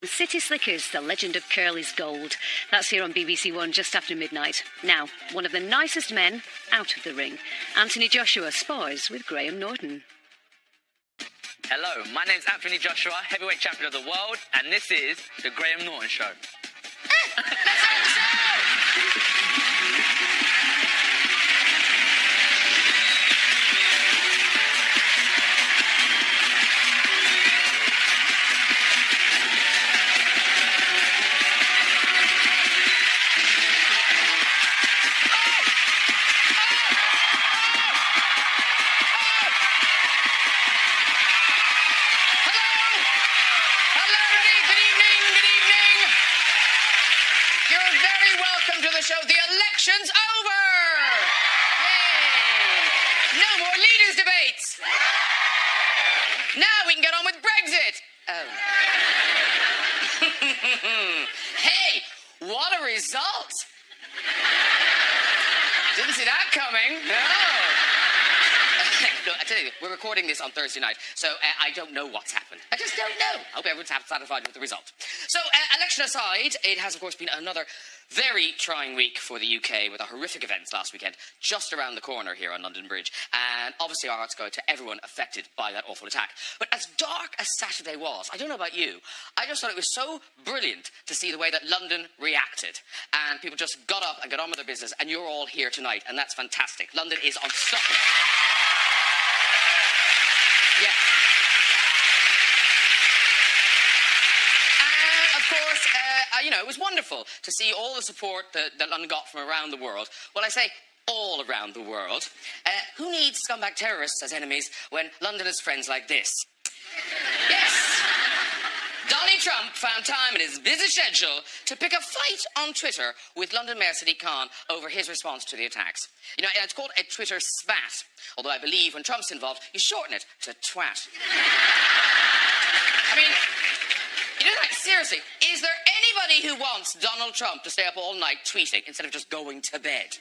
City Slickers, the legend of Curly's gold. That's here on BBC One just after midnight. Now, one of the nicest men out of the ring. Anthony Joshua spars with Graham Norton. Hello, my name's Anthony Joshua, heavyweight champion of the world, and this is the Graham Norton Show. Show. The election's over! Yay! No more leaders' debates! Now we can get on with Brexit! Oh. Hey, what a result! Didn't see that coming. No. No, I tell you, we're recording this on Thursday night, so I don't know what's happened. I just don't know. I hope everyone's satisfied with the result. So, election aside, it has, of course, been another very trying week for the UK with our horrific events last weekend, just around the corner here on London Bridge. And obviously our hearts go out to everyone affected by that awful attack. But as dark as Saturday was, I don't know about you, I just thought it was so brilliant to see the way that London reacted. And people just got up and got on with their business, and you're all here tonight, and that's fantastic. London is unstoppable. Yeah. And, of course, you know, it was wonderful to see all the support that London got from around the world. Well, I say all around the world. Who needs scumbag terrorists as enemies when London has friends like this? Yes. Donald Trump found time in his busy schedule to pick a fight on Twitter with London Mayor Sadiq Khan over his response to the attacks. You know, it's called a Twitter spat, although I believe when Trump's involved, you shorten it to twat. I mean, you know, like, seriously, is there anybody who wants Donald Trump to stay up all night tweeting instead of just going to bed?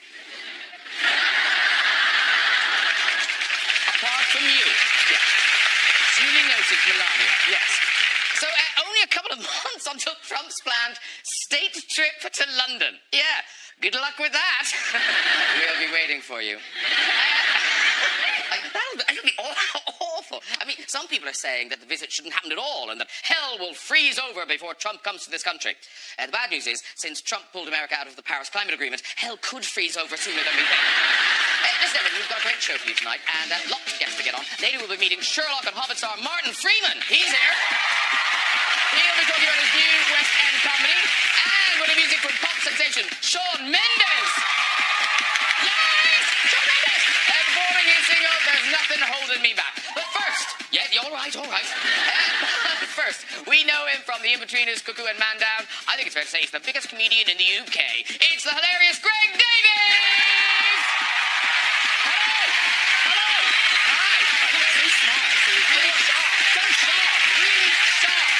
Apart from you. Yeah. Duly noted, Melania. Yes. So, only a couple of months until Trump's planned state trip to London. Yeah, good luck with that. We'll be waiting for you. That'll be awful. I mean, some people are saying that the visit shouldn't happen at all and that hell will freeze over before Trump comes to this country. The bad news is, since Trump pulled America out of the Paris Climate Agreement, hell could freeze over sooner than we think. Listen, everyone, we've got a great show for you tonight, and lots of guests to get on. Later we'll be meeting Sherlock and Hobbit star Martin Freeman. He's here. He'll be talking about his new West End comedy, and with the music from pop sensation Shawn Mendes. Yes! Shawn Mendes! Performing his single, There's Nothing Holding Me Back. But first, yeah, all right. First, we know him from The In-Betweeners, Cuckoo and Man Down. I think it's fair to say he's the biggest comedian in the UK. It's the hilarious Greg Davies! Hello! Hi! So smart. Really sharp. So sharp. Really sharp.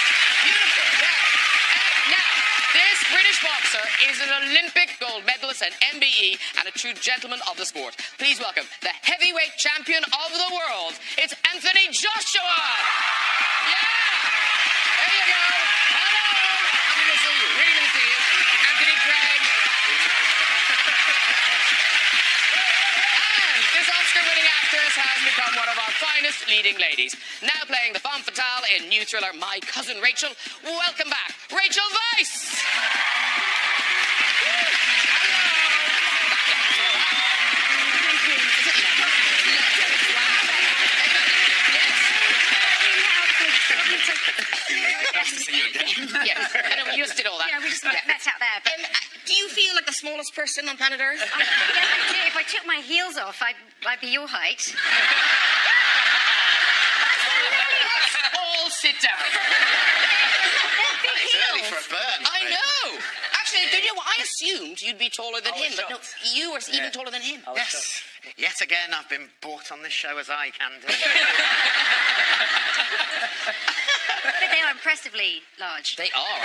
Beautiful, yeah. Now, this British boxer is an Olympic gold medalist, an MBE, and a true gentleman of the sport. Please welcome the heavyweight champion of the world. It's Anthony Joshua! Yeah! There you go. Hello! Happy to see you. Really good to see you. Anthony Craig. And this Oscar-winning actress has become one of our finest leading ladies. Now playing the femme fatale in new thriller My Cousin Rachel. Welcome back, Rachel Weisz! Nice to see you again. Yes, I know, we just did all that. Yeah, we just met out there. But do you feel like the smallest person on planet Earth? yeah, I do. If I took my heels off, I'd be your height. All sit down. It's early for a burn. I know. Actually, do you know what? I assumed you'd be taller than him, but no, shocked. you were even taller than him. Yes. Yet again, I've been bought on this show as eye candy. But they are impressively large. They are.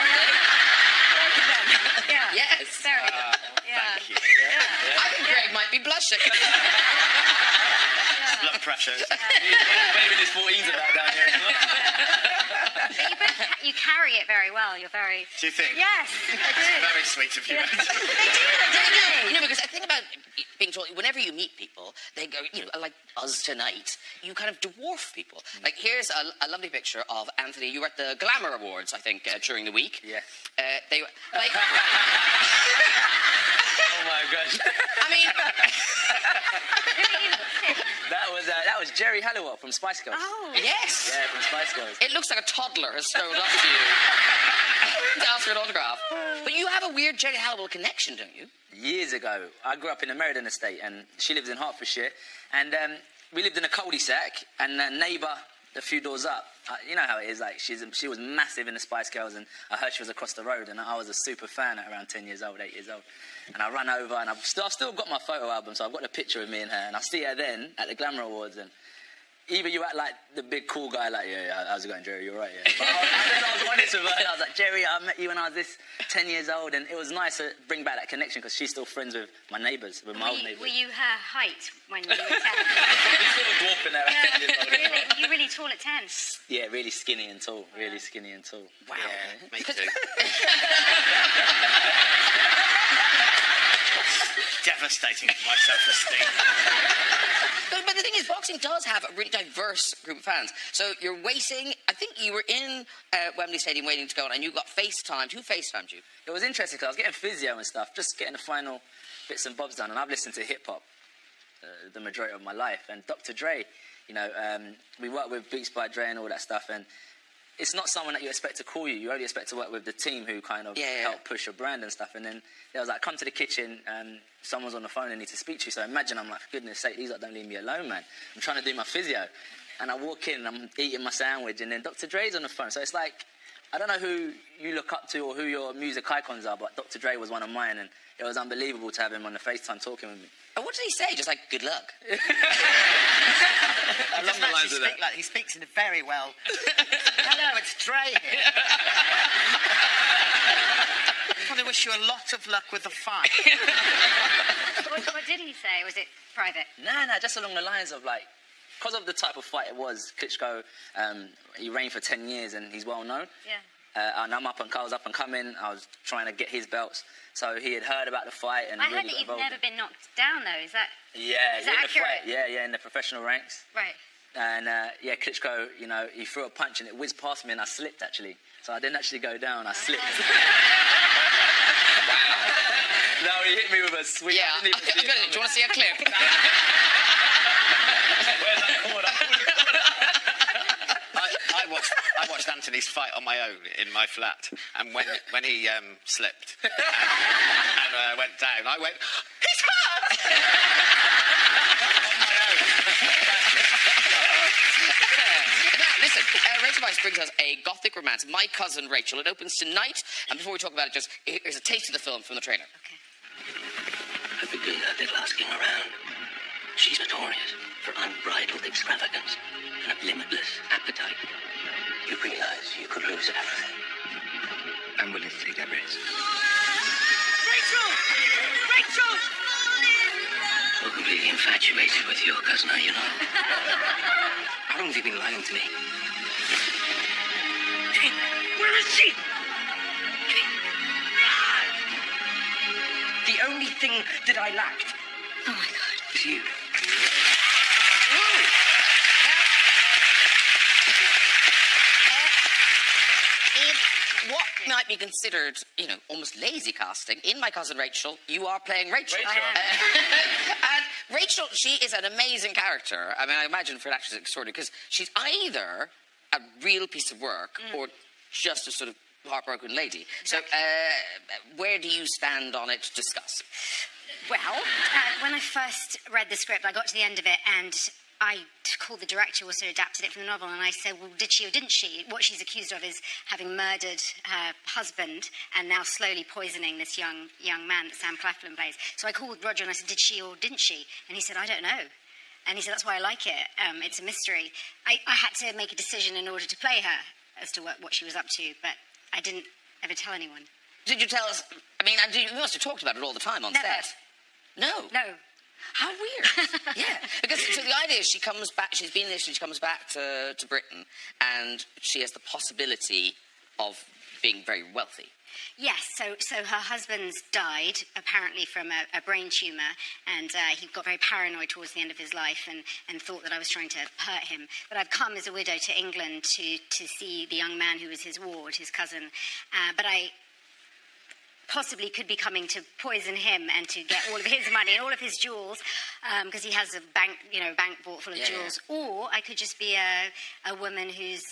Yeah. Yes. Very. Yeah. Thank you. I think Greg might be blushing. blood pressure. Waving his 14s about down here. But you carry it very well. You're very... Do you think? Yes, I do. Very sweet of you. They do, don't they? You know, because I think about being told, whenever you meet people, they go, you know, like us tonight, you kind of dwarf people. Like, here's a lovely picture of Anthony. You were at the Glamour Awards, I think, during the week. Yeah. They were, like... Oh, my gosh. I mean... That was Jerry Halliwell from Spice Girls. Oh. Yes. Yeah, from Spice Girls. It looks like a toddler has strolled up to you to ask for an autograph. But you have a weird Jerry Halliwell connection, don't you? Years ago, I grew up in the Meriden estate, and she lives in Hertfordshire, and we lived in a cul-de-sac, and a neighbour a few doors up, you know how it is, like, she was massive in the Spice Girls, and I heard she was across the road, and I was a super fan at around 10 years old, 8 years old, and I ran over, and I've still got my photo album, so I've got a picture of me and her, and I see her then at the Glamour Awards, and either you act like the big cool guy, like, yeah, how's it going, Jerry, you're right, yeah. But I was honest with her, and I was like, Jerry, I met you when I was this 10 years old, and it was nice to bring back that connection, because she's still friends with my neighbours, with my old neighbours. Were you her height when you were 10? He's still a dwarf in there at 10 years old. Really? Were you really tall at 10? Yeah, really skinny and tall, really skinny and tall. Wow. Yeah. Me too. Devastating for my self-esteem. But the thing is, boxing does have a really diverse group of fans. So you're waiting. I think you were in Wembley Stadium waiting to go on, and you got FaceTimed. Who FaceTimed you? It was interesting because I was getting physio and stuff, just getting the final bits and bobs done, and I've listened to hip-hop the majority of my life. And Dr. Dre, you know, we work with Beats by Dre and all that stuff, and it's not someone that you expect to call you. You only expect to work with the team who kind of help push your brand and stuff. And then they was like, come to the kitchen, and someone's on the phone and need to speak to you. So imagine, I'm like, for goodness sake, these lot don't leave me alone, man. I'm trying to do my physio. And I walk in and I'm eating my sandwich, and then Dr. Dre's on the phone. So it's like, I don't know who you look up to or who your music icons are, but Dr. Dre was one of mine, and it was unbelievable to have him on the FaceTime talking with me. And what did he say? Just like, good luck? Along the lines of that. Like, he speaks in a very well... Hello, it's Dre here. I want to wish you a lot of luck with the fight. What did he say? Was it private? No, just along the lines of, like, because of the type of fight it was, Klitschko, he reigned for 10 years and he's well known. Yeah. And I was up and coming. I was trying to get his belts. So he had heard about the fight and I really heard that got you've involved. never been knocked down, though. Is that... Yeah, is that in accurate? the fight. Yeah, in the professional ranks. Right. And, Klitschko, you know, he threw a punch and it whizzed past me and I slipped, actually. So I didn't actually go down, I slipped. No, he hit me with a sweep. Yeah. I didn't even see it. Do you want to see a clip? Where's that cord? I watched Anthony's fight on my own in my flat, and when he slipped and went down, I went, he's hurt! On my own. Now, listen, Rachel Weisz brings us a gothic romance, My Cousin Rachel. It opens tonight, and before we talk about it, just here's a taste of the film from the trailer. Okay. I began a little asking around. She's notorious for unbridled extravagance and a limitless appetite. You realize you could lose everything. I'm willing to take that risk. Rachel! Rachel! So completely infatuated with your cousin, are you not? How long have you been lying to me? Jane, where is she? The only thing that I lacked, Oh, my God. was you. In what might be considered, you know, almost lazy casting, in My Cousin Rachel, you are playing Rachel. Rachel. And Rachel, she is an amazing character. I mean, I imagine for an actress it's extraordinary, because she's either a real piece of work or just a sort of heartbroken lady. Exactly. So, where do you stand on it to discuss? Well, when I first read the script, I got to the end of it, and I called the director who also adapted it from the novel, and I said, well, did she or didn't she? What she's accused of is having murdered her husband and now slowly poisoning this young man that Sam Claflin plays. So I called Roger and I said, did she or didn't she? And he said, I don't know. And he said, that's why I like it. It's a mystery. I had to make a decision in order to play her as to what she was up to, but I didn't ever tell anyone. Did you tell us? I mean, you must have talked about it all the time on Never. set. No. No. How weird. Yeah. Because so the idea is she comes back, she's been there, she comes back to Britain, and she has the possibility of being very wealthy. Yes, so her husband's died, apparently from a brain tumour, and he got very paranoid towards the end of his life and thought that I was trying to hurt him. But I've come as a widow to England to see the young man who was his ward, his cousin. But I possibly could be coming to poison him and to get all of his money and all of his jewels, because he has a bank vault full of jewels. Yeah. Or I could just be a woman who's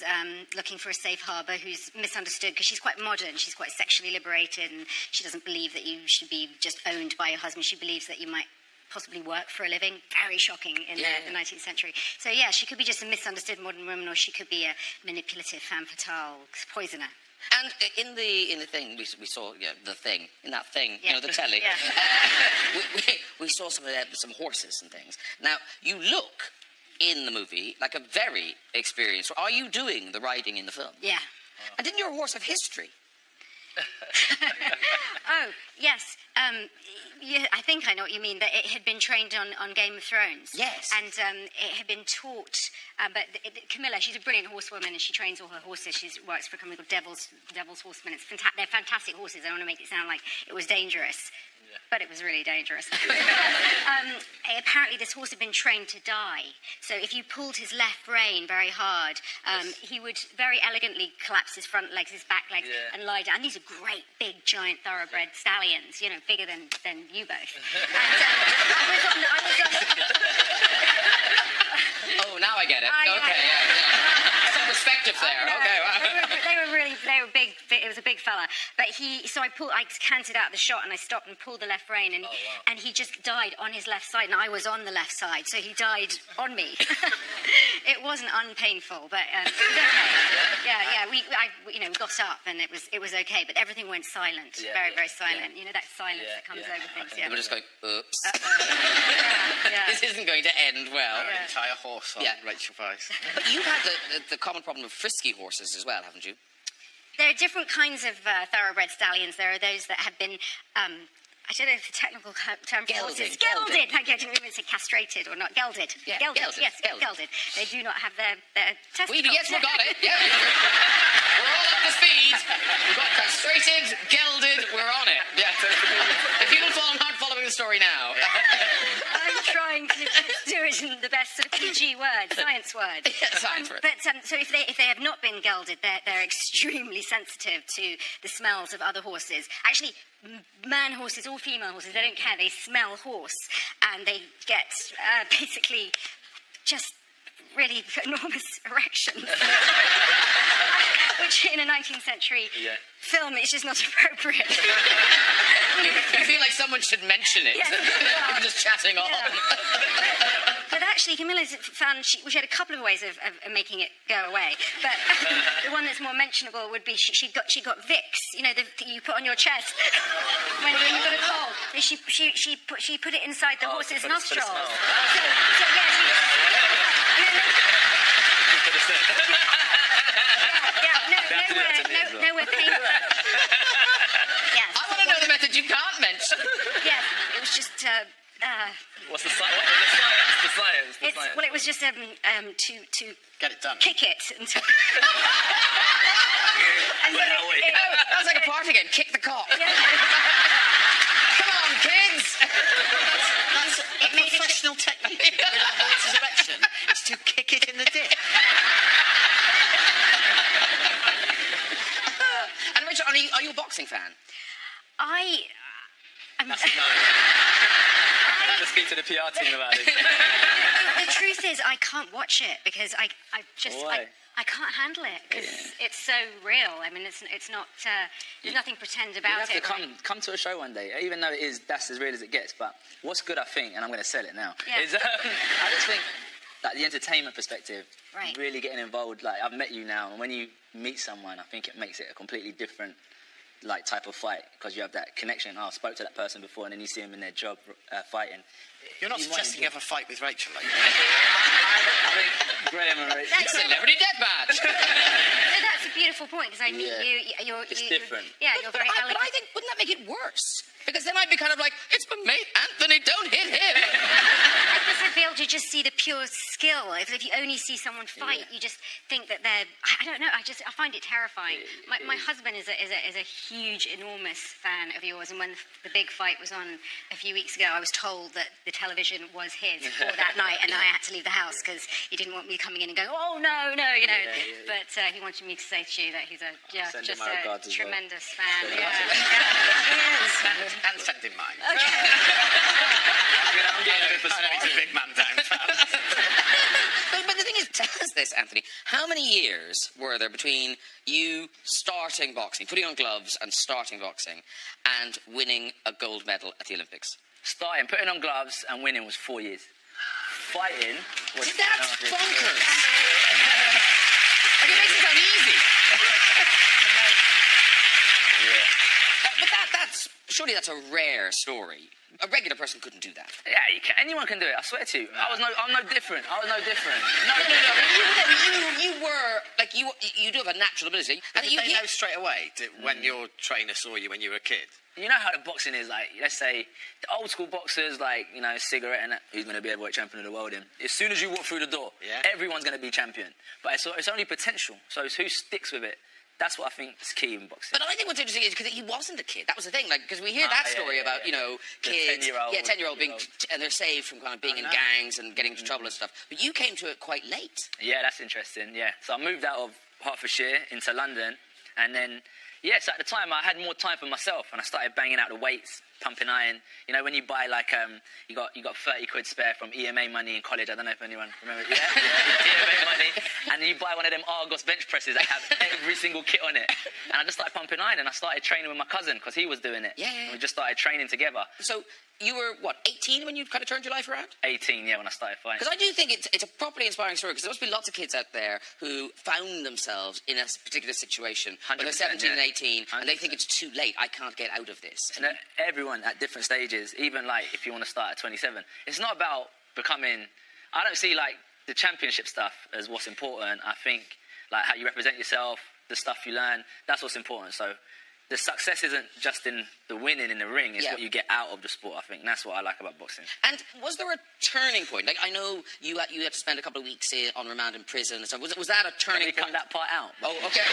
looking for a safe harbour, who's misunderstood because she's quite modern, she's quite sexually liberated, and she doesn't believe that you should be just owned by your husband. She believes that you might possibly work for a living. Very shocking in the 19th century. So yeah, she could be just a misunderstood modern woman, or she could be a manipulative femme fatale poisoner. And in the thing, we saw the thing, in that thing, the telly, we saw some horses and things. Now, you look in the movie like a very experienced... Are you doing the riding in the film? Yeah. And didn't your horse have history? Oh, yes. Yeah, I think I know what you mean, that it had been trained on Game of Thrones. Yes. And it had been taught, but Camilla, she's a brilliant horsewoman, and she trains all her horses. She works for a company called Devil's Horsemen. They're fantastic horses. I don't want to make it sound like it was dangerous. Yeah. But it was really dangerous. Apparently, this horse had been trained to die. So if you pulled his left rein very hard, he would very elegantly collapse his front legs, his back legs, and lie down. And these are great, big, giant thoroughbred stallions, bigger than you both. And I was on Oh, now I get it. Okay. Some perspective there. Okay. They were big. It was a big fella. But so I canted out the shot and I stopped and pulled the left rein, and he just died on his left side, and I was on the left side, so he died on me. It wasn't unpainful, but it was okay. Yeah. We got up and it was okay, but everything went silent, very, very silent. Yeah. That silence that comes over things. Yeah. People just going, oops. Yeah. This isn't going to end well. An entire horse on Rachel Weisz. But you've had the common problem of frisky horses as well, haven't you? There are different kinds of thoroughbred stallions. There are those that have been, I don't know if the technical term for horses. Gelded. Thank you. I didn't even say castrated or not. Gelded. Yeah, gelded. Yes, gelded. They do not have their testicles. Yes, we got it. Yeah. We're all up to speed. We've got castrated, gelded. We're on it. Yeah. If people aren't following the story now. I'm trying to do it in the best sort of PG word, science word. Yeah, science word. But so if they have not been gelded, they're extremely sensitive to the smells of other horses. Actually, man horses or female horses, they don't care. They smell horse, and they get basically just really enormous erections. Which in a 19th century film, it's just not appropriate. You feel like someone should mention it. I'm just chatting on. But actually, Camilla's found she had a couple of ways of making it go away. But the one that's more mentionable would be she got Vicks, that you put on your chest when you've got a cold. She put it inside the horse's nostrils. Nowhere painful. Yes. I want to know the method you can't mention. Yes, it was just. What's the science? The science. Well, it was just to get it done. Kick it. And that's like a party game. Kick the cock. Yeah. Come on, kids. That's a professional technique to get rid of a horse's erection. It's to kick it in the dick. And Rachel, are you a boxing fan? I'm Just speak to the PR team about it. The truth is, I can't watch it because I can't handle it because it's so real. I mean, it's not. There's nothing pretend about it. You have to come to a show one day, even though that's as real as it gets. But what's good, I think, and I'm going to sell it now, is I just think that the entertainment perspective, really getting involved. Like I've met you now, and when you meet someone, I think it makes it a completely different type of fight because you have that connection. I spoke to that person before, and then you see them in their job fighting. You're not suggesting you have a fight with Rachel, like I think Graham and Rachel. That's celebrity deathmatch. No, that's a beautiful point because I mean, you're it's different. Yeah, you're very elegant. But I think wouldn't that make it worse? Because then I'd be kind of like, it's my mate Anthony, don't hit him. I guess I'd be able to just see the pure skill. If you only see someone fight, you just think that they're... I don't know. I find it terrifying. My husband is a huge, enormous fan of yours, and when the big fight was on a few weeks ago, I was told that the television was his for that night, and I had to leave the house because he didn't want me coming in and going, oh, no, you know. But he wanted me to say to you that he's just a tremendous fan. Yeah. He is. And send him mine. Okay. I know he's a big man down fan. But the thing is, tell us this, Anthony. How many years were there between you starting boxing, putting on gloves and starting boxing, and winning a gold medal at the Olympics? Putting on gloves and winning was 4 years. Fighting was... That's bonkers. Like, it makes it sound easy. But surely that's a rare story. A regular person couldn't do that. Yeah, you can. Anyone can do it. I swear to you. I'm no different. No. You were like you do have a natural ability. And you know straight away when your trainer saw you when you were a kid. You know how the boxing is, like, let's say, the old school boxers, like, you know, cigarette and that, who's going to be heavyweight champion of the world in. As soon as you walk through the door, everyone's going to be champion. But it's only potential, so it's who sticks with it. That's what I think is key in boxing. But I think what's interesting is because he wasn't a kid. That was the thing, like, because we hear that story about, you know, kids, 10-year-old being, and they're saved from kind of being in gangs and getting into trouble and stuff. But you came to it quite late. Yeah, that's interesting, yeah. So I moved out of Hertfordshire into London, and then... Yes, at the time I had more time for myself, and I started banging out the weights, pumping iron. You know, when you buy like you got 30 quid spare from EMA money in college. I don't know if anyone remembers. Yeah, EMA money, and you buy one of them Argos bench presses that have every single kit on it. And I just started pumping iron, and I started training with my cousin because he was doing it. Yeah. And we just started training together. So you were, what, 18 when you kind of turned your life around? 18, yeah, when I started fighting. Because I do think it's a properly inspiring story, because there must be lots of kids out there who found themselves in a particular situation when they're 17 and 18, 100%. And they think it's too late, I can't get out of this. And everyone at different stages, even like if you want to start at 27, it's not about becoming... I don't see like the championship stuff as what's important. I think like how you represent yourself, the stuff you learn, that's what's important. So the success isn't just in the winning in the ring, it's what you get out of the sport, I think. And that's what I like about boxing. And was there a turning point? Like, I know you had to spend a couple of weeks on remand in prison and stuff. Was that a turning point? Cut that part out. Oh, okay.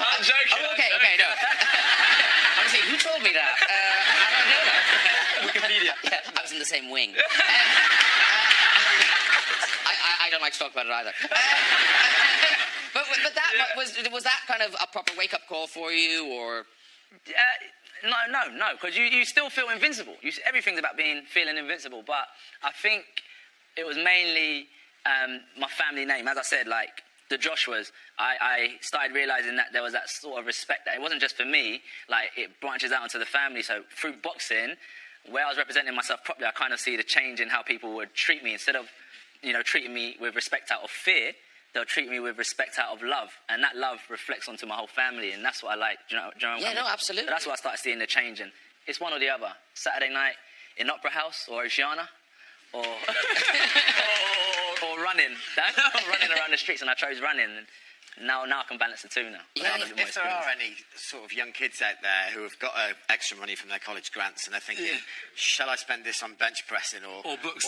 I'm joking. Oh, okay, no. I was saying, who told me that? I don't know that. Wikipedia. Yeah, I was in the same wing. I don't like to talk about it either. But that was that kind of a proper wake-up call for you, or...? No, because you still feel invincible. Everything's about feeling invincible, but I think it was mainly my family name. As I said, like, the Joshuas, I started realising that there was that sort of respect, that it wasn't just for me, like, it branches out into the family. So through boxing, where I was representing myself properly, I kind of see the change in how people would treat me. Instead of, you know, treating me with respect out of fear, they'll treat me with respect out of love, and that love reflects onto my whole family, and that's what I like. Do you know what yeah, no, absolutely. So that's why I started seeing the change, and it's one or the other. Saturday night in Opera House or Oceana, or or running, running around the streets, and I chose running. And now I can balance the two now. Yeah, if there are any sort of young kids out there who have got extra money from their college grants and they're thinking, shall I spend this on bench pressing or books,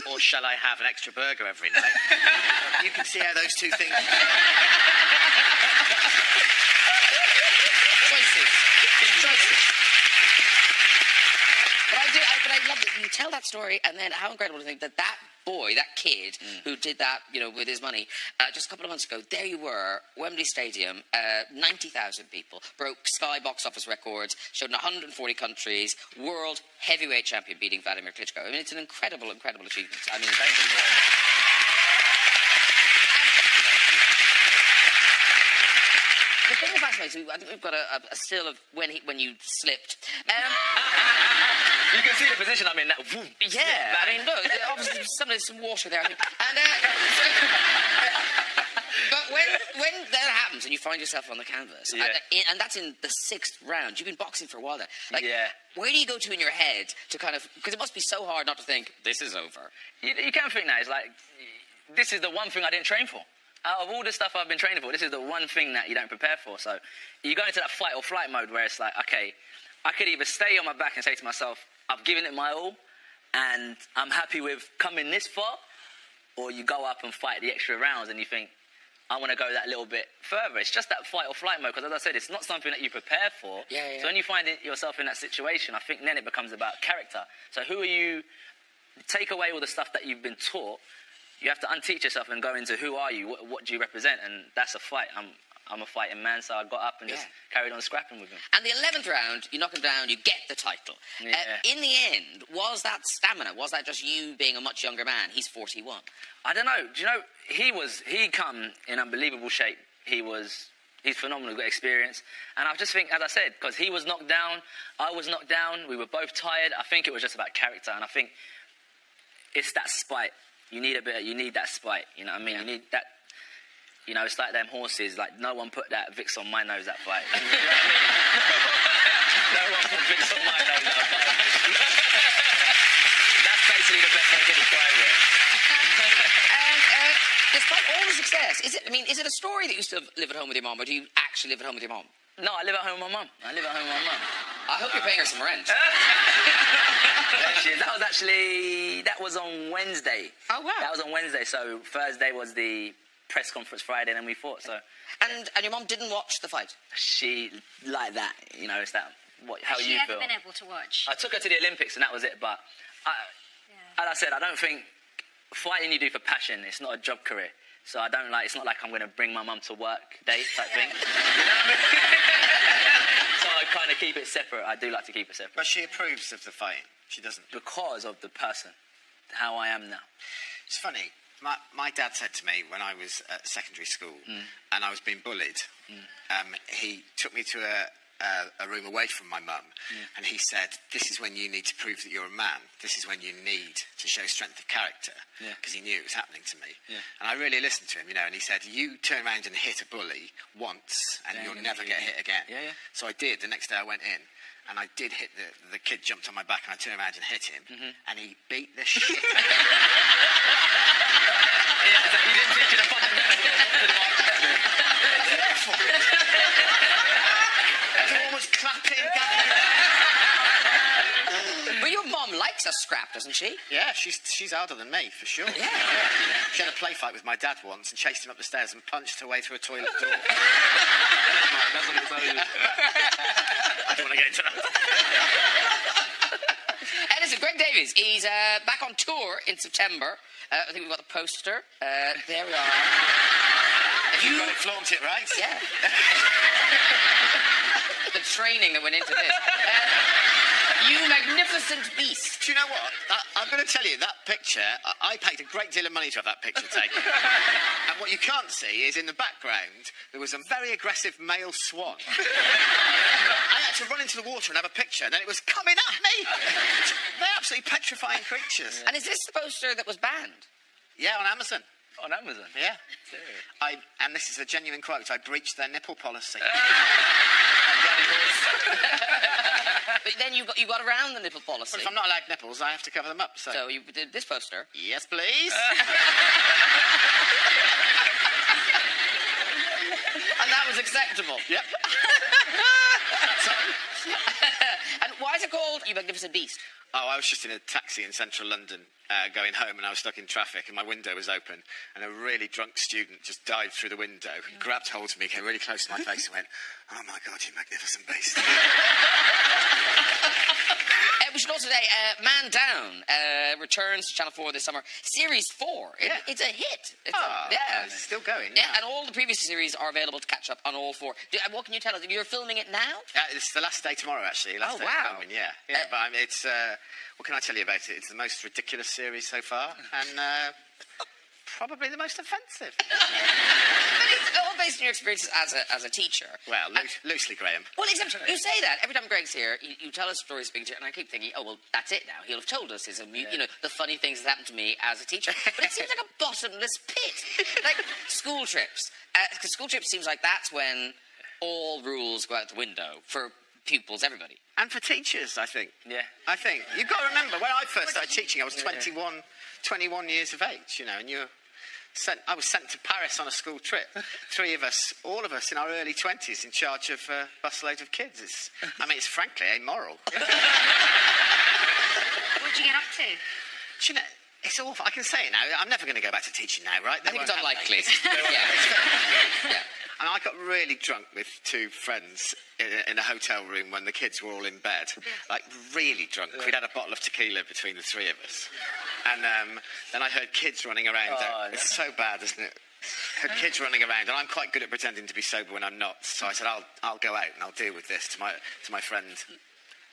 or shall I have an extra burger every night? You can see how those two things. Choices. But I love that you tell that story, and then how incredible to think that boy, that kid who did that, you know, with his money, just a couple of months ago, there you were, Wembley Stadium, 90,000 people, broke Sky box office records, showed in 140 countries, world heavyweight champion beating Vladimir Klitschko. I mean, it's an incredible, incredible achievement. I mean, thank you very much. The thing that fascinates me, I think we've got a still of when you slipped. You can see the position I'm in now. Yeah, I mean, look, obviously there's some water there, I think. And, but when that happens and you find yourself on the canvas, and that's in the 6th round, you've been boxing for a while there. Like, where do you go to in your head to kind of, because it must be so hard not to think, this is over. You can think that. It's like, this is the one thing I didn't train for. Out of all the stuff I've been training for, this is the one thing that you don't prepare for. So you go into that fight or flight mode where it's like, okay, I could either stay on my back and say to myself, I've given it my all, and I'm happy with coming this far, or you go up and fight the extra rounds and you think, I want to go that little bit further. It's just that fight or flight mode, because as I said, it's not something that you prepare for. Yeah. So when you find yourself in that situation, I think then it becomes about character. So who are you? Take away all the stuff that you've been taught. You have to unteach yourself and go into who are you? What do you represent? And that's a fight. I'm a fighting man, so I got up and just carried on scrapping with him. And the 11th round, you knock him down, you get the title. Yeah. In the end, was that stamina? Was that just you being a much younger man? He's 41. I don't know. Do you know, he come in unbelievable shape. He's phenomenal, got experience. And I just think, as I said, because he was knocked down, I was knocked down, we were both tired. I think it was just about character. And I think it's that spite. You need that spite. You know what I mean? You need that. You know, it's like them horses, like, no one put that Vicks on my nose, that fight. You know what I mean? No one put Vicks on my nose, that fight. That's basically the best way to describe it. And despite all the success, is it a story that you still live at home with your mum, or do you actually live at home with your mum? No, I live at home with my mum. I hope you're paying her some rent. That was on Wednesday. Oh, wow. That was on Wednesday, so Thursday was the press conference, Friday, and then we fought. So, and your mum didn't watch the fight. She like that, you know. It's that. How Has you she feel? ever been able to watch? I took her to the Olympics, and that was it. But as I said, I don't think fighting you do for passion. It's not a job career. So I don't like. It's not like I'm going to bring my mum to work day type thing. You know what I mean? So I kind of keep it separate. I do like to keep it separate. But she approves of the fighting. She doesn't. Because of the person, how I am now. It's funny. My dad said to me when I was at secondary school and I was being bullied, he took me to a room away from my mum and he said, this is when you need to prove that you're a man. This is when you need to show strength of character, because he knew it was happening to me. Yeah. And I really listened to him, you know, and he said, you turn around and hit a bully once and you'll never get hit again. Yeah. So I did. The next day I went in. And I did hit the kid jumped on my back and I turned around and hit him. And he beat the shit out of me. So you didn't teach you the fundamentals. Everyone was clapping. But your mum likes a scrap, doesn't she? Yeah, she's older than me, for sure. Yeah. She had a play fight with my dad once and chased him up the stairs and punched her way through a toilet door. I don't want to get into that. And listen, Greg Davies, he's back on tour in September. I think we've got the poster. There we are. You got it, flaunt it, right? Yeah. The training that went into this. You magnificent beast. Do you know what? I'm going to tell you, that picture, I paid a great deal of money to have that picture taken. And what you can't see is in the background, there was a very aggressive male swan. I had to run into the water and have a picture, and then it was coming at me. They're absolutely petrifying creatures. And is this the poster that was banned? Yeah, on Amazon. On Amazon? Yeah. And this is a genuine quote, I breached their nipple policy. But then you got around the nipple policy. But if I'm not allowed nipples, I have to cover them up. So you did this poster. Yes, please. And that was acceptable. Yep. And why is it called You Magnificent Beast? Oh, I was just in a taxi in central London going home and I was stuck in traffic and my window was open and a really drunk student just dived through the window, grabbed hold of me, came really close to my face and went, oh my God, you magnificent beast. We should also say, Man Down returns to Channel 4 this summer. Series 4. It's a hit. It's still going. Yeah, and all the previous series are available to catch up on all 4. What can you tell us? You're filming it now? It's the last day tomorrow, actually. Last day wow. Filming, yeah. But it's... what can I tell you about it? It's the most ridiculous series so far, and probably the most offensive. But it's all based on your experiences as a teacher. Well, loosely, Graham. Well, except you say that every time Greg's here, you tell us stories of being a teacher, and I keep thinking, oh well, that's it now. He'll have told us you know, the funny things that happened to me as a teacher. But it seems like a bottomless pit, like school trips. Because school trips seems like that's when all rules go out the window for pupils, everybody. And for teachers, I think. Yeah. I think. You've got to remember, when I first started teaching, I was 21 years of age, you know, and you're I was sent to Paris on a school trip. 3 of us, all of us in our early 20s, in charge of a busload of kids. It's frankly amoral. What'd you get up to? Do you know, it's awful. I can say it now. I'm never going to go back to teaching now, right? I think it's unlikely. Yeah. And I got really drunk with 2 friends in a hotel room when the kids were all in bed. Like, really drunk. Yeah. We'd had a bottle of tequila between the 3 of us. And then I heard kids running around. It's so bad, isn't it? Heard kids running around, and I'm quite good at pretending to be sober when I'm not. So I said, I'll go out and I'll deal with this to my friend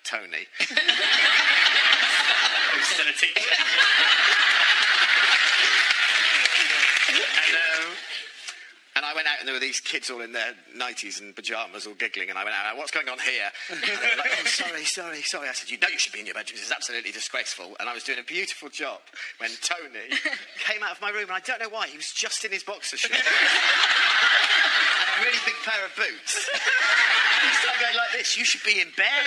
Tony. Who's still a teacher. And I went out and there were these kids all in their 90s and pyjamas all giggling, and I went out, what's going on here? And they were like, oh, sorry. I said, you know you should be in your bedroom, this is absolutely disgraceful. And I was doing a beautiful job when Tony came out of my room, and I don't know why, he was just in his boxer shorts. A really big pair of boots. He started going like this, you should be in bed.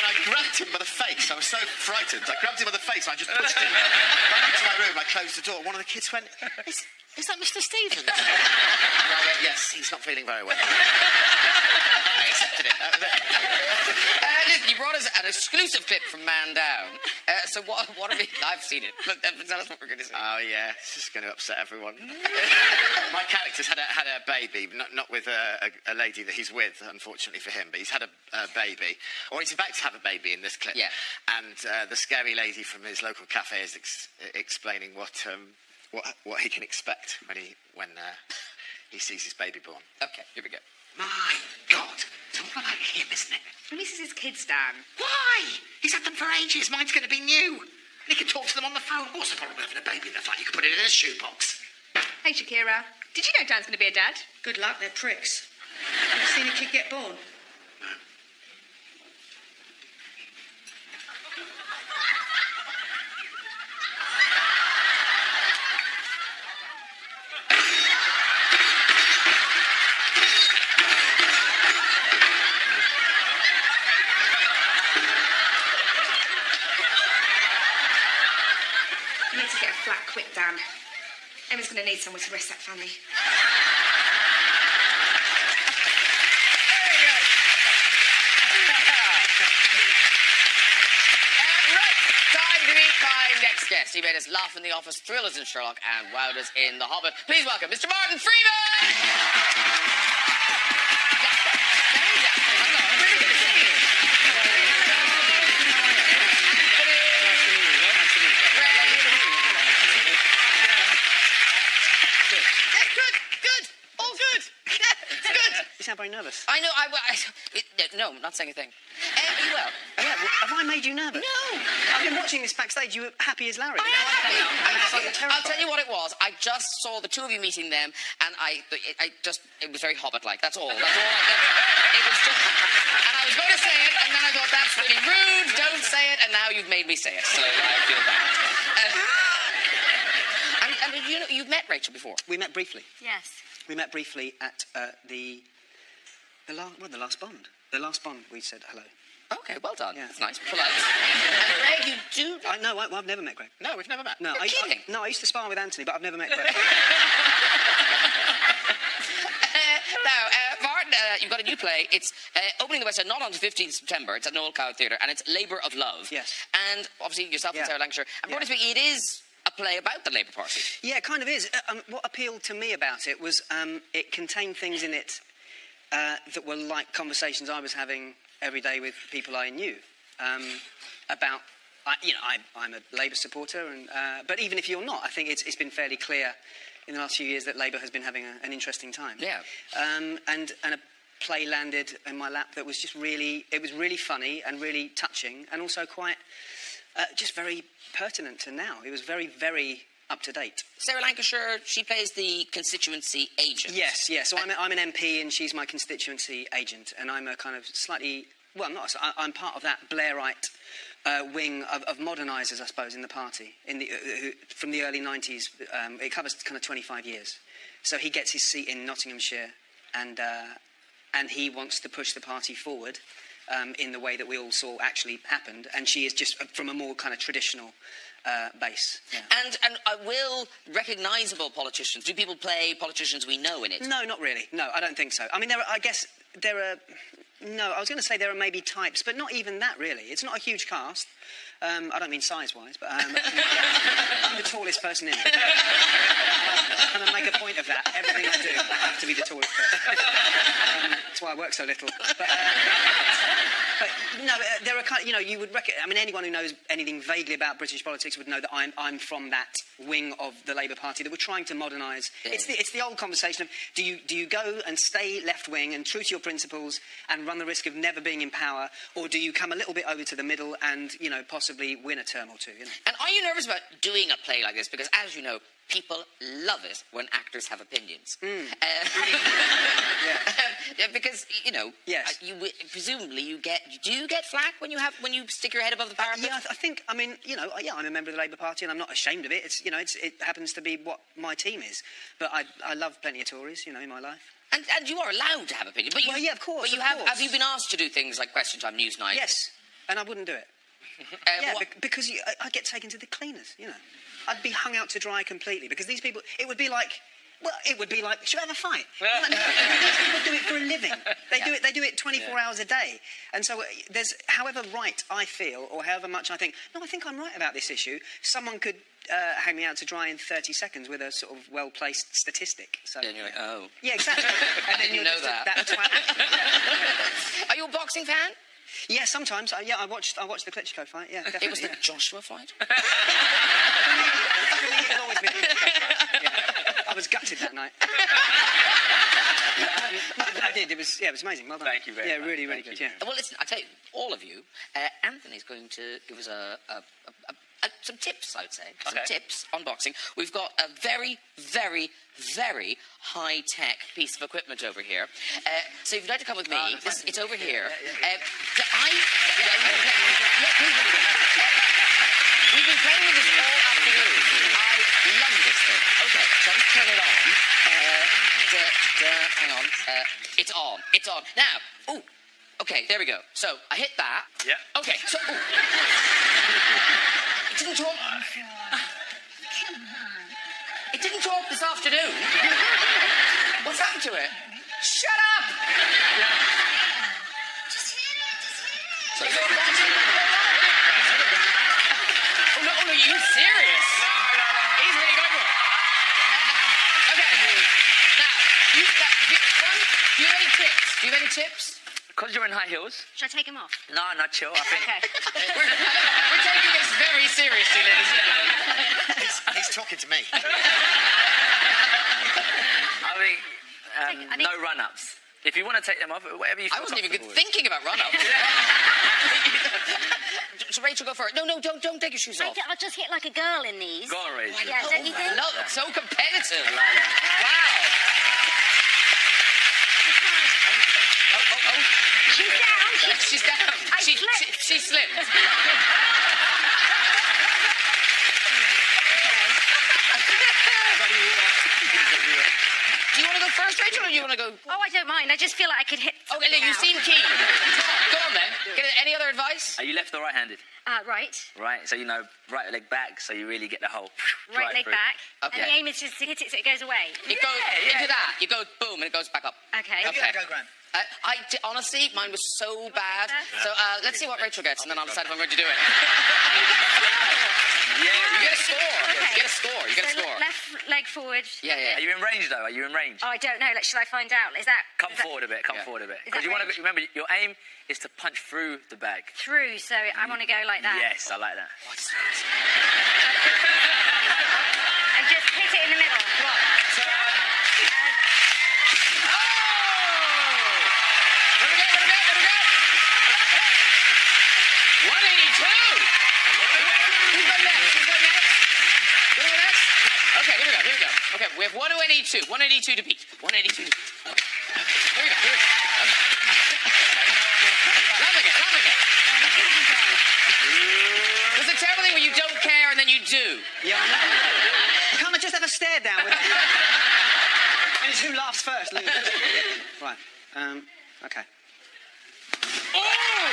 I grabbed him by the face. I was so frightened. I grabbed him by the face and I just pushed him right into my room. I closed the door. One of the kids went, is that Mr. Stevens? And I went, yes, he's not feeling very well. I accepted it. That was it. Listen, you brought us an exclusive clip from Man Down. So what have we... I've seen it. Tell us what we're going to see. Oh, yeah. It's just going to upset everyone. My character's had a baby, not with a lady that he's with, unfortunately for him, but he's had a baby. Or he's about to have a baby in this clip. Yeah. And the scary lady from his local cafe is explaining what he can expect when he sees his baby born. Okay, here we go. My God, it's all about him, isn't it? Well, this is his kids, Dan. Why? He's had them for ages. Mine's going to be new. He can talk to them on the phone. What's the problem with having a baby in the flat? You can put it in a shoebox. Hey, Shakira. Did you know Dan's going to be a dad? Good luck, they're pricks. Have you seen a kid get born? You need to get a flat quick, Dan. Emma's going to need somewhere to rest that family. Time to meet my next guest. He made us laugh in The Office, thrill us in Sherlock, and wowed us in The Hobbit. Please welcome Mr. Martin Freeman! You sound very nervous. I know. No, I'm not saying a thing. Are you well? Yeah, have I made you nervous? No. I've been watching this backstage. You were happy as Larry. I'll tell you what it was. I just saw the 2 of you meeting them, and it was very Hobbit-like. That's all. It was just, and I was going to say it, and then I thought, that's really rude, don't say it, and now you've made me say it, so I feel bad. And you know, you've met Rachel before. We met briefly. Yes. We met briefly at the last Bond. The last Bond, we said hello. Okay, well done. Yeah. That's nice. Polite. And Greg, you do... I've never met Greg. No, we've never met. No, You're kidding. I used to spar with Anthony, but I've never met Greg. Now, Martin, you've got a new play. It's opening the West End not on the 15th of September. It's at Noel Coward Theatre, and it's Labour of Love. Yes. And obviously yourself and Sarah Lancashire. And broadly speaking, it is a play about the Labour Party. Yeah, it kind of is. What appealed to me about it was it contained things in it that were like conversations I was having every day with people I knew about. I'm a Labour supporter, but even if you're not, I think it's been fairly clear in the last few years that Labour has been having an interesting time. Yeah. And a play landed in my lap that was just really funny and really touching, and also quite just very pertinent to now. It was very, very up to date. Sarah Lancashire, she plays the constituency agent. Yes. So I'm an MP and she's my constituency agent, and I'm a kind of slightly... Well, I'm part of that Blairite wing of modernisers, I suppose, in the party, from the early 90s. It covers kind of 25 years. So he gets his seat in Nottinghamshire, and he wants to push the party forward. in the way that we all saw actually happened, and she is just from a more kind of traditional base. Yeah. And will recognisable politicians, do people play politicians we know in it? No, not really. No, I don't think so. I mean, I guess there are... No, I was going to say there are maybe types, but not even that, really. It's not a huge cast. I don't mean size-wise, but I'm the tallest person in it. And I make a point of that. Everything I do, I have to be the tallest person. That's why I work so little. But no, there are kind of, you would I mean, anyone who knows anything vaguely about British politics would know that I'm from that wing of the Labour Party that we're trying to modernise. Yeah. It's the old conversation of do you go and stay left-wing and true to your principles and run the risk of never being in power, or do you come a little bit over to the middle and, possibly win a term or two, And are you nervous about doing a play like this? Because, as you know, people love it when actors have opinions. Because, yes. Presumably do you get flack when you stick your head above the parapet? Yeah, I think, I mean, I'm a member of the Labour Party and I'm not ashamed of it. It's, it happens to be what my team is. But I love plenty of Tories, in my life. And you are allowed to have opinions. But yeah, of course. But have you been asked to do things like Question Time, Newsnight? Yes, and I wouldn't do it. Because I'd get taken to the cleaners, I'd be hung out to dry completely, because these people, it would be like, should we have a fight? These people do it for a living. They do it 24 hours a day. And so there's, however right I feel, or however much I think, no, I think I'm right about this issue, someone could hang me out to dry in 30 seconds with a sort of well-placed statistic. So, and you're like, oh. Yeah, exactly. And then you know that. Are you a boxing fan? Yeah, sometimes. I watched the Klitschko fight. Yeah, definitely. It was the Joshua fight. For me, it's always been the Klitschko fight. Yeah. I was gutted that night. I did. It was amazing. Well done. Thank you very much. Yeah, really, really good. Yeah. Well, listen, I tell you, all of you, Anthony's going to give us some tips, I would say. Okay. Some tips on boxing. We've got a very, very, very high-tech piece of equipment over here. So if you'd like to come with me, it's over here. We've been playing with this all afternoon. I love this thing. Okay, so let's turn it on. Hang on. It's on. It's on. Now, okay, there we go. So I hit that. Yeah. Okay, so... It didn't talk... It didn't talk this afternoon. What's happened to it? Shut up! Just hit it. Oh, no, you serious? He's really going for it. Okay. Now, do you have any tips? Do you have any tips? Because you're in high heels. Should I take him off? No, chill. I think. Okay. We're taking this very seriously, ladies and gentlemen. He's talking to me. I think no run-ups. If you want to take them off, whatever you feel I wasn't even comfortable with. thinking about run-ups. So Rachel, go for it. No, don't take your shoes off. I'll just hit like a girl in these. Go on, Rachel. Yeah, don't you think? I love it. So competitive. I like that. Wow. She's down. She's down. She slipped. Do you want to go first, Rachel, or do you want to go... Oh, I don't mind. I just feel like I could hit Okay, look, you seem keen. Go on, then. Any other advice? Are you left or right-handed? Right. Right, so right leg back, so you really get the whole... Right leg through. back. Okay. And the aim is just to hit it so it goes away. It goes into that. You go boom, and it goes back up. Okay. Okay. Go, Graham. Honestly, mine was so bad. So let's see what Rachel gets, and then I'll decide if I'm going to do it. Yeah, You get a score. Okay. You get a score. You get a So score. left leg forward. Yeah. Are you in range, though? Are you in range? Oh, I don't know. Should I find out? Come forward a bit. Come forward a bit. Because you want to remember, your aim is to punch through the bag. through? So I want to go like that. Yes, I like that. And just hit it in the middle. Come on. Let me go. 182. Who's going next? Okay, here we go. Okay, we have 182. 182 to beat. 182 to beat. Okay. Here we go. Loving it. There's a terrible thing where you don't care and then you do. Yeah, I know. Can't I just have a stare down with it? And it's who laughs first, loses. Right. Okay. Oh!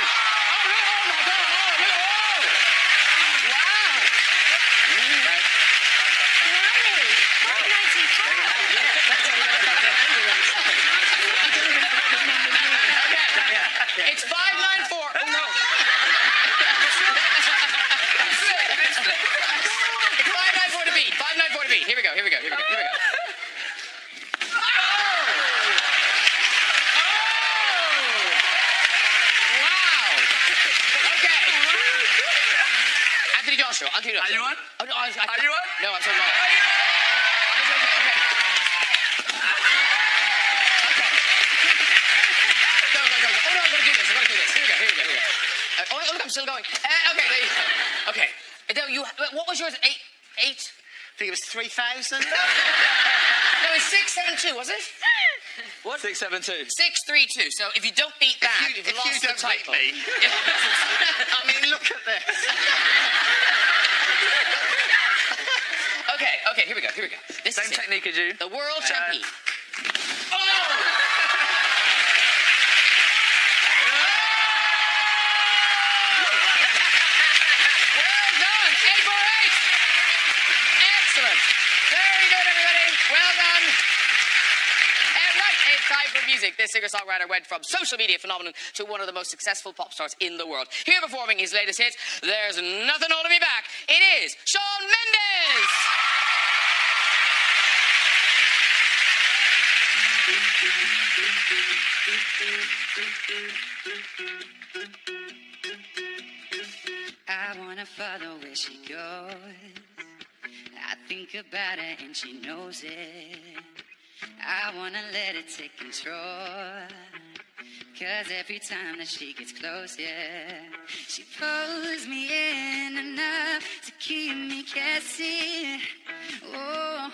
On to you. Are you on? Oh, no, Are you on? No, I'm so wrong. Go. Oh, no, I'm going to do this. Here we go. Oh, look, I'm still going. Okay, there you go. Okay. What was yours? 8? I think it was 3,000. No, it's 672, was it? What? 672. 632. So if you don't beat that, you've lost the title. Me. I mean, look at this. Okay, here we go. This Same is technique as you. the world champion. Well done, 848. Excellent. Very good, everybody. Well done. Right, it's time for music. This singer-songwriter went from social media phenomenon to one of the most successful pop stars in the world. Here performing his latest hit, There's Nothing Holding Me Back. It is Shawn Mendes. I wanna follow where she goes. I think about her and she knows it. I wanna let it take control. 'Cause every time that she gets close, yeah, she pulls me in enough to keep me guessing. Oh,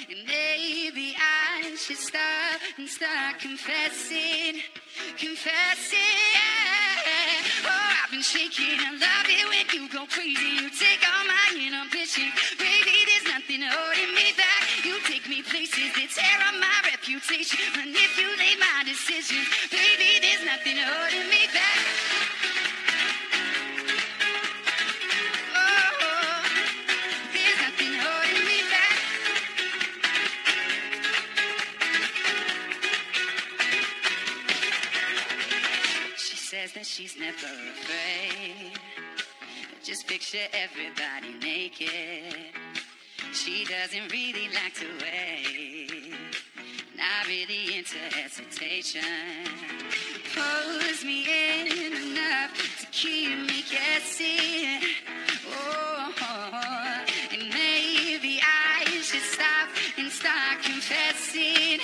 and maybe I should stop and start confessing. Oh, I've been shaking. I love it when you go crazy. You take all my inhibitions. Baby, there's nothing holding me back. You take me places that tear up my reputation. Manipulate my decisions. Baby, there's nothing holding me back. Oh, there's nothing holding me back. She says that she's never afraid. Just picture everybody naked. She doesn't really like to wait. Not really into hesitation. Pulls me in enough to keep me guessing. Oh, and maybe I should stop and start confessing.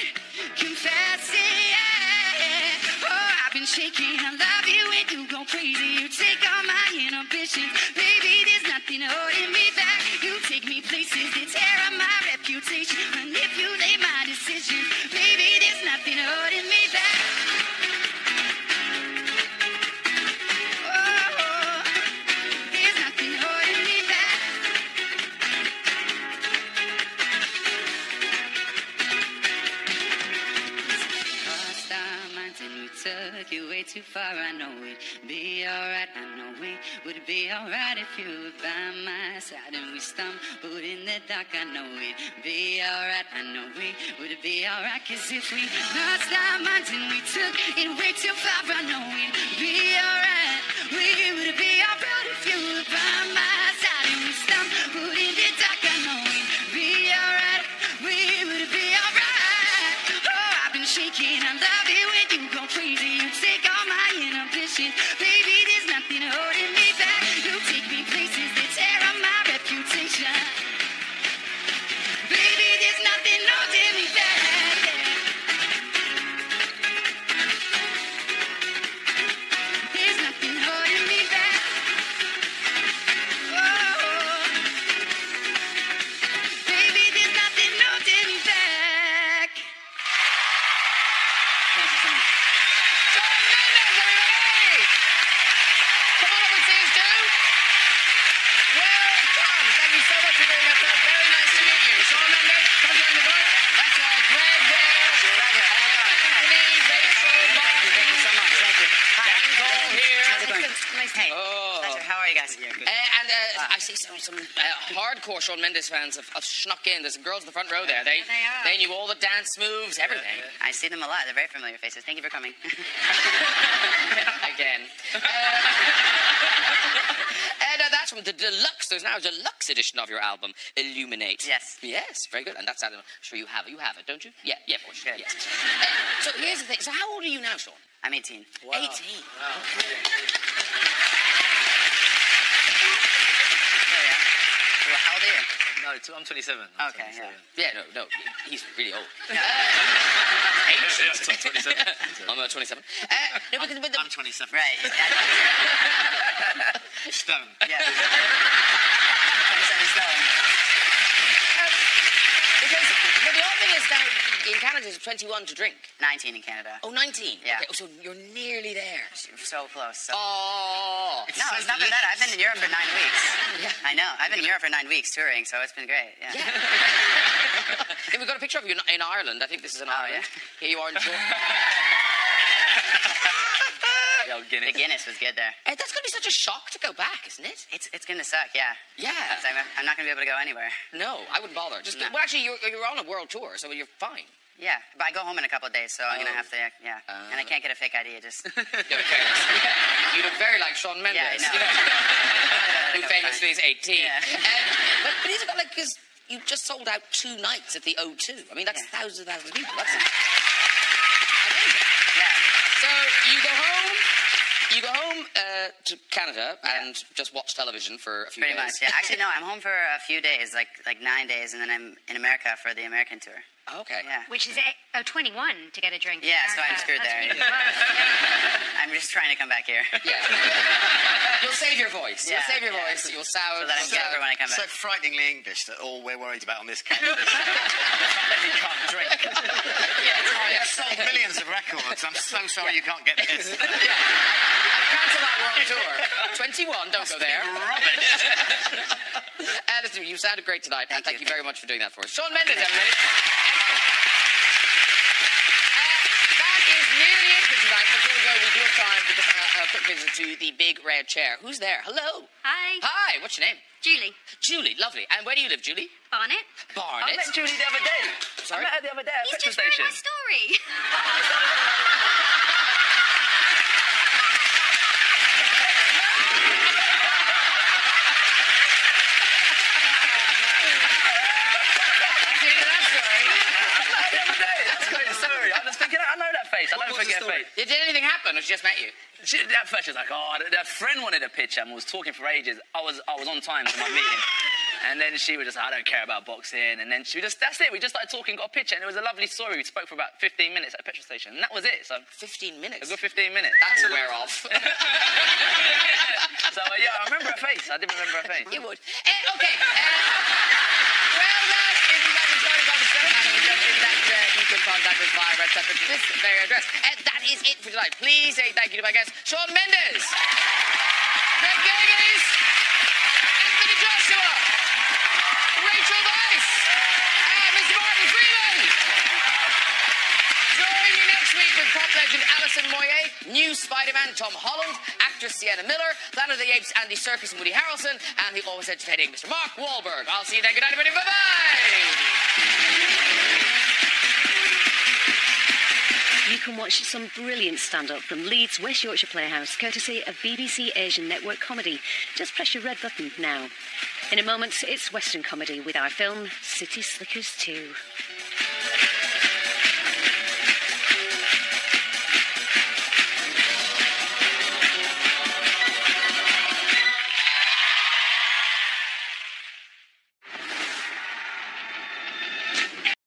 Oh, I've been shaking. I love you when you go crazy. You take all my inhibitions. Baby, there's nothing holding me back. You take me places that tear up my reputation. Manipulate my decisions. Baby, there's nothing holding me back. Oh, there's nothing holding me back. Crossed our minds and we took it way too far. I know it'd be alright. I know we would be alright if you were by my side. And we stumbled in the dark. I know it'd be alright. I know we would be alright. 'Cause if we lost our minds and we took it way too far, I know it'd be alright. We would be alright if you were by my side. And we stumbled in the dark. I know it'd be alright. We would be alright. Oh, I've been shaking. I love it when you go crazy. You take all my inhibitions. Baby, there's nothing holding me back. You take me places that tear up my reputation. Baby, there's nothing holding me back. There's nothing holding me back. Oh, baby, there's nothing holding me back. Thank you so much. Shawn Mendes, everybody! Come on over and see us do. Welcome. Thank you so much for doing that. Very nice to meet you. Shawn Mendes, come join the group. That's Greg there. Anthony, Rachel, Bob. Thank you so much. Thank you. Dan's all here. How's it going? Hey. Oh. Pleasure. How are you guys? Yeah, good. I see some hardcore Shawn Mendes fans have snuck in. There's some girls in the front row there. They are. They knew all the dance moves, everything. I see them a lot. They're very familiar faces. Thank you for coming. Again. And that's from the deluxe. There's now a deluxe edition of your album, Illuminate. Yes. Yes, very good. And that's, I'm sure you have it. You have it, don't you? Yeah, of course. Good. Yes. So here's the thing. So how old are you now, Shawn? I'm 18. Wow. 18. Wow. old are you? No, I'm 27. Okay, yeah. Yeah, no, he's really old. Yeah, I'm 27. I'm 27. No, because, but I'm 27. Right. Stone. Yeah. 27 stone. Because but the odd thing is now in Canada it's 21 to drink. 19 in Canada. Oh, 19? Yeah. Okay, so you're nearly there. So close. So. Oh. No, it's not been that. I've been in Europe for 9 weeks. Yeah. I know. I've been in Europe for 9 weeks touring, so it's been great. Yeah. Hey, we've got a picture of you in Ireland. I think this is in Ireland. Yeah. Here you are in the The Guinness was good there. That's going to be such a shock to go back, isn't it? It's going to suck, yeah. Yeah. I'm not going to be able to go anywhere. No, I wouldn't bother. Just No. Well, actually, you're on a world tour, so you're fine. Yeah, but I go home in a couple of days, so I'm going to have to, yeah. And I can't get a fake ID, just... You look very like Shawn Mendes. Yeah, I know. Who famously is 18. Yeah. But he's got, like, because you just sold out 2 nights at the O2. I mean, that's thousands and thousands of people. That's amazing. Yeah. So you go home... You go home to Canada and just watch television for a few days. Pretty much, yeah. Actually, no, I'm home for a few days, like 9 days, and then I'm in America for the American tour. Okay. Yeah. Which is 21 to get a drink. Yeah, so I'm screwed there. Really close. I'm just trying to come back here. Yeah. You'll save your voice. Yeah, You'll save your voice. You'll sound... So that I'm together when I come So back. frighteningly English that all we're worried about on this case is that he can't drink. You've sold millions of records. I'm so sorry you can't get this. Cancel that world tour. 21, don't go there. Rubbish. Listen, you sounded great tonight, and thank you very much for doing that for us. Shawn Mendes, everybody. That is nearly it for tonight. Before we go, we do have time for just a quick visit to the big red chair. Who's there? Hello. Hi. Hi, what's your name? Julie. Julie, lovely. And where do you live, Julie? Barnet. Barnet. I met Julie the other day. Sorry? I met her the other day at a He's petrol just read station. my story. Sorry, I was thinking, I know that face. I don't forget a face. Did anything happen, or she just met you? At first she was like, oh, their friend wanted a picture and was talking for ages. I was on time for my meeting. And then she was just like, I don't care about boxing. And then that's it. We just started talking, got a picture, and it was a lovely story. We spoke for about 15 minutes at a petrol station, and that was it. So 15 minutes? A good 15 minutes. That's a wear off. So, yeah, I remember her face. I did remember her face. You would. Okay. Well, that is the majority of the show. And we just in that you can contact us via Red Separate to this very address. That is it for tonight. Please say thank you to my guests, Shawn Mendes, Greg Davies, Anthony Joshua, Rachel Weisz, and Mr. Martin Freeman. Join me next week with pop legend Alison Moyet, new Spider-Man Tom Holland, actress Sienna Miller, Planet of the Apes Andy Serkis and Woody Harrelson, and the always entertaining Mr. Mark Wahlberg. I'll see you then. Good night, everybody. Bye-bye. You can watch some brilliant stand-up from Leeds West Yorkshire Playhouse, courtesy of BBC Asian Network Comedy. Just press your red button now. In a moment, it's Western comedy with our film City Slickers 2.